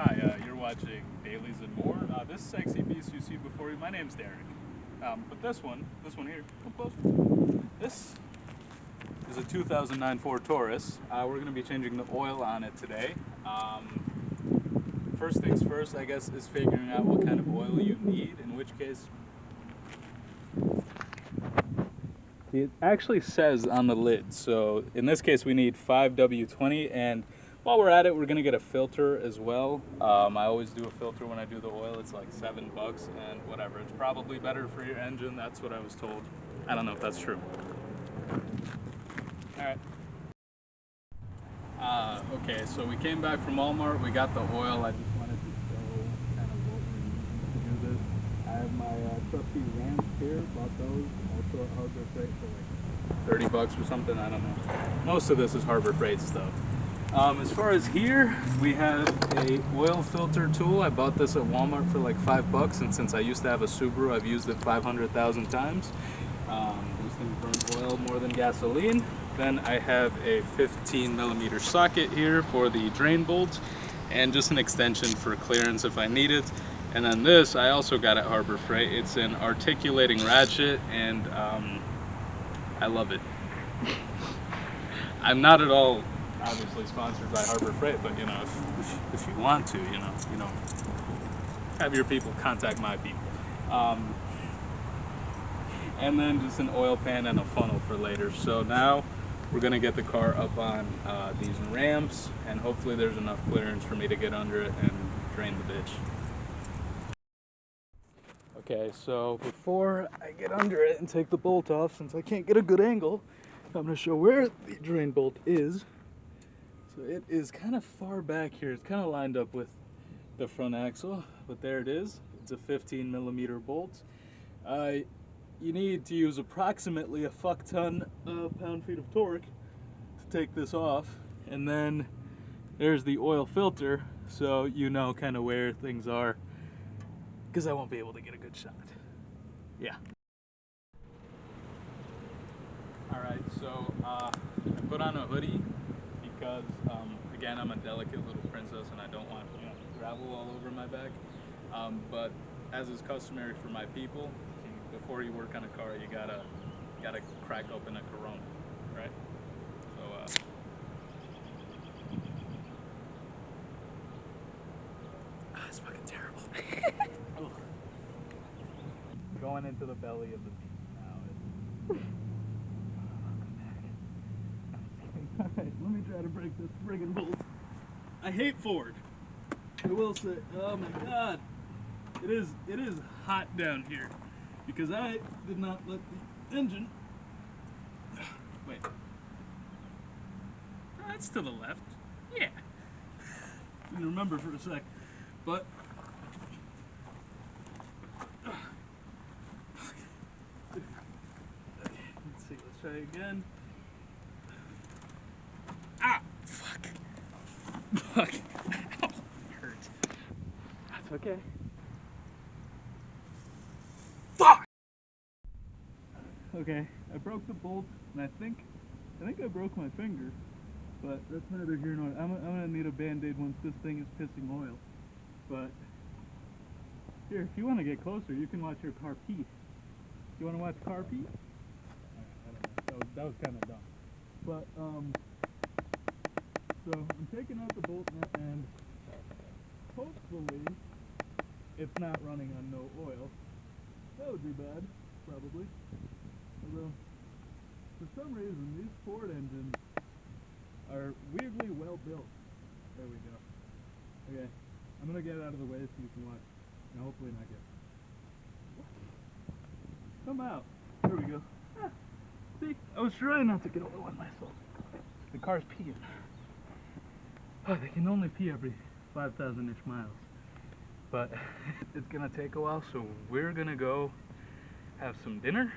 Hi, you're watching Dailies and More. This sexy beast you see before you, my name's Derek. But this one here, come closer. This is a 2009 Ford Taurus. We're going to be changing the oil on it today. First things first, I guess, is figuring out what kind of oil you need, in which case it actually says on the lid. So in this case we need 5W20, and while we're at it we're gonna get a filter as well. I always do a filter when I do the oil. It's like $7 and whatever. It's probably better for your engine. That's what I was told. I don't know if that's true. Alright. Okay, so we came back from Walmart. We got the oil. I just wanted to show kind of what we need to do this. I have my trusty ramps here. Bought those. Also at Harbor Freight for like $30 or something. I don't know. Most of this is Harbor Freight stuff. As far as here, we have a oil filter tool. I bought this at Walmart for like $5, and since I used to have a Subaru, I've used it 500,000 times. These things burn oil more than gasoline. Then I have a 15mm socket here for the drain bolts, and just an extension for clearance if I need it. And then this I also got at Harbor Freight. It's an articulating ratchet, and I love it. I'm not at all obviously sponsored by Harbor Freight, but you know, if you want to, you know, have your people contact my people. And then just an oil pan and a funnel for later. So now we're gonna get the car up on these ramps, and hopefully there's enough clearance for me to get under it and drain the bitch. Okay, so before I get under it and take the bolt off, since I can't get a good angle, I'm gonna show where the drain bolt is. So it is kind of far back here. It's kind of lined up with the front axle, but there it is. It's a 15mm bolt. You need to use approximately a fuck ton of pound-feet of torque to take this off. And then there's the oil filter, so you know kind of where things are, because I won't be able to get a good shot. Yeah. Alright, so I put on a hoodie because, again, I'm a delicate little princess and I don't want, you know, gravel all over my back. But as is customary for my people, before you work on a car, you gotta crack open a Corona, right? So it's fucking terrible. Going into the belly of the beast now. Alright, let me try to break this friggin' bolt. I hate Ford. I will say, oh my god, it is hot down here. Because I did not let the engine. Wait. That's to the left. Yeah. Didn't remember for a sec. But. Let's see. Let's try again. Ah! Fuck. Fuck. Ow. Hurt. That's okay. Okay, I broke the bolt, and I think I broke my finger, but that's neither here nor there. I'm gonna need a band-aid once this thing is pissing oil. But here, if you want to get closer, you can watch your car pee. You want to watch car pee? I don't know. That was kind of dumb. But so I'm taking out the bolt nut, and hopefully it's not running on no oil. That would be bad, probably. Although, for some reason, these Ford engines are weirdly well built. There we go. Okay, I'm gonna get out of the way so you can watch, and hopefully not get. Come out. There we go. Ah, see, I was trying not to get oil on myself. The car's peeing. Oh, they can only pee every 5,000-ish miles. But it's gonna take a while, so we're gonna go have some dinner.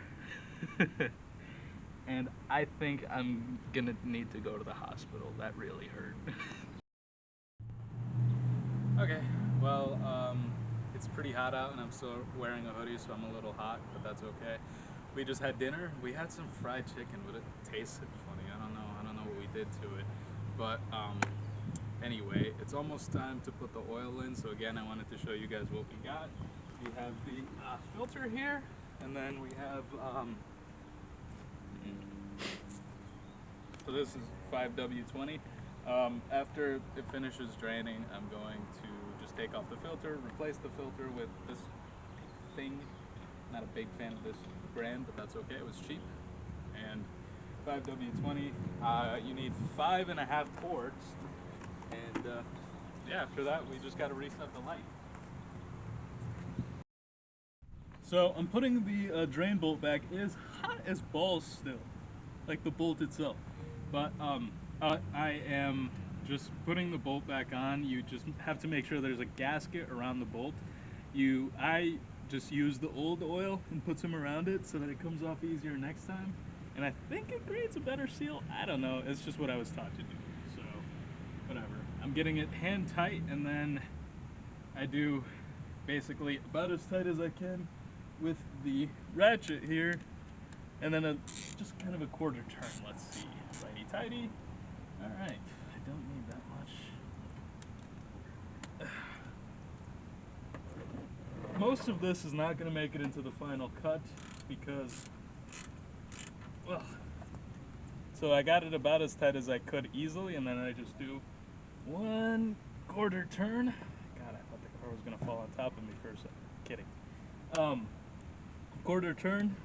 And I think I'm gonna need to go to the hospital. That really hurt. Okay, well, it's pretty hot out and I'm still wearing a hoodie, so I'm a little hot, but that's okay. We just had dinner. We had some fried chicken, but it tasted funny. I don't know what we did to it. But anyway, it's almost time to put the oil in. So again, I wanted to show you guys what we got. We have the filter here, and then we have so this is 5W20. After it finishes draining, I'm going to just take off the filter, replace the filter with this thing. Not a big fan of this brand, but that's okay, it was cheap. And 5W20, you need 5.5 quarts, and yeah, after that we just got to reset the light. So I'm putting the drain bolt back. It is hot as balls still, like the bolt itself, but I am just putting the bolt back on. You just have to make sure there's a gasket around the bolt. I just use the old oil and put some around it so that it comes off easier next time. And I think it creates a better seal. I don't know. It's just what I was taught to do. So, whatever. I'm getting it hand tight, and then I do basically about as tight as I can with the ratchet here, and then just kind of a quarter turn. Let's see. Righty tighty. All right. I don't need that much. Most of this is not going to make it into the final cut because, well, so I got it about as tight as I could easily, and then I just do 1 quarter turn. God, I thought the car was going to fall on top of me for a second. Kidding. Quarter turn,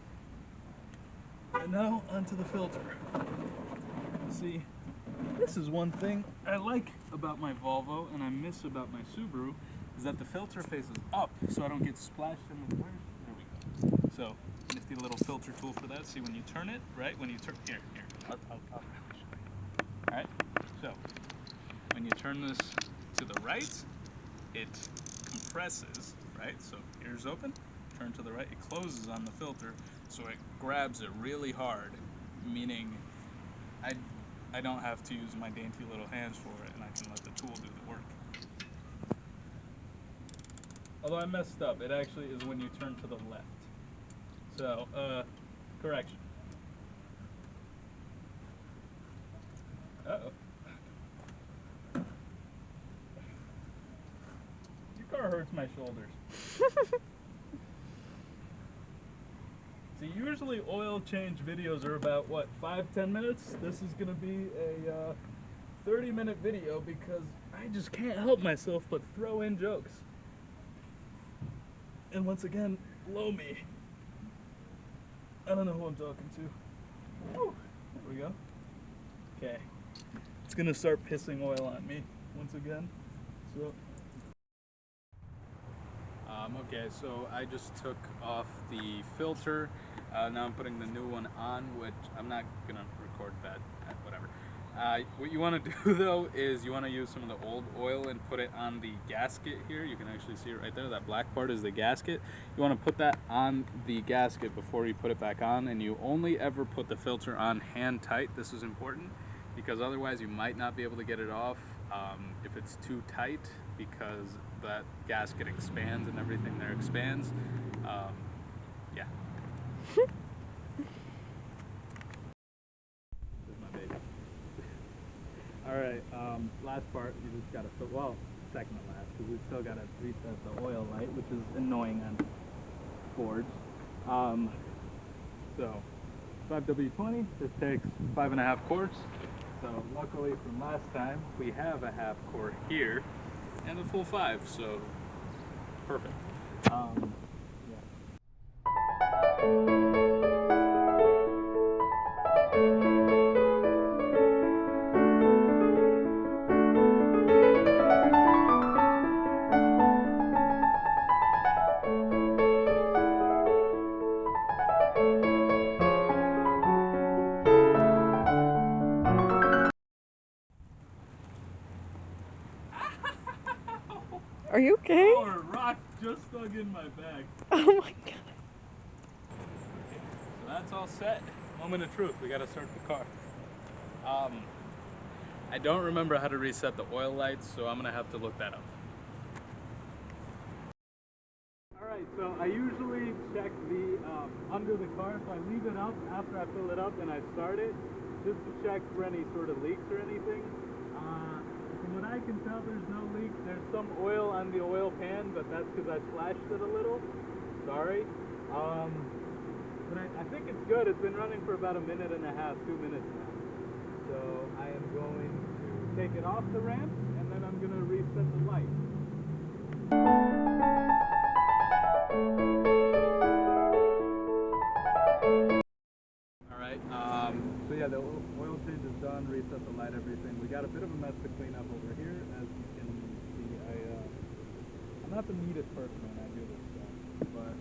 and now onto the filter. See, this is one thing I like about my Volvo and I miss about my Subaru, is that the filter faces up so I don't get splashed in the water. There we go. So, nifty little filter tool for that. See, when you turn it, right, when you turn, here, I'll really show you. Alright, so, when you turn this to the right, it compresses, right, so ears open, turn to the right, it closes on the filter, so it grabs it really hard, meaning I don't have to use my dainty little hands for it, and I can let the tool do the work. Although I messed up, it actually is when you turn to the left. So, correction. Uh-oh. Your car hurts my shoulders. See, usually oil change videos are about, what, 5-10 minutes? This is going to be a 30-minute video because I just can't help myself but throw in jokes. And once again, blow me. I don't know who I'm talking to. Woo, there we go. Okay. It's going to start pissing oil on me once again. So... okay, so I just took off the filter. Now I'm putting the new one on, which I'm not going to record that, whatever. What you want to do though is you want to use some of the old oil and put it on the gasket here. You can actually see it right there. That black part is the gasket. You want to put that on the gasket before you put it back on, and you only ever put the filter on hand tight. This is important because otherwise you might not be able to get it off if it's too tight, because that gasket expands and everything there expands. Yeah. This is my baby. Alright, last part, you just gotta fill, well, second to last, because we still gotta reset the oil light, which is annoying on Fords. So, 5W20, this takes 5.5 quarts. So, luckily from last time, we have a half quart here, and a full 5, so perfect. Yeah. Are you okay? Oh, a rock just dug in my bag. Oh my god. So that's all set. Moment of truth, we gotta start the car. I don't remember how to reset the oil lights, so I'm gonna have to look that up. Alright, so I usually check the under the car, so I leave it up after I fill it up and I start it, just to check for any sort of leaks or anything. From what I can can tell there's no leak. There's some oil on the oil pan, but that's because I splashed it a little. Sorry. But I think it's good. It's been running for about a minute and a half, 2 minutes now. So I am going to take it off the ramp, and then I'm going to reset the light. Alright, so yeah, the oil change is done, reset the light, everything. We got a bit of a mess to clean up over here. As you can see, I'm not the neatest person when I do this stuff, but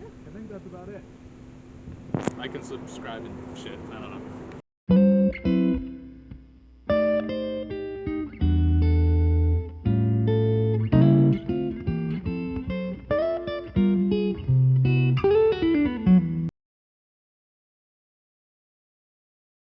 yeah, I think that's about it. I can subscribe and shit, I don't know.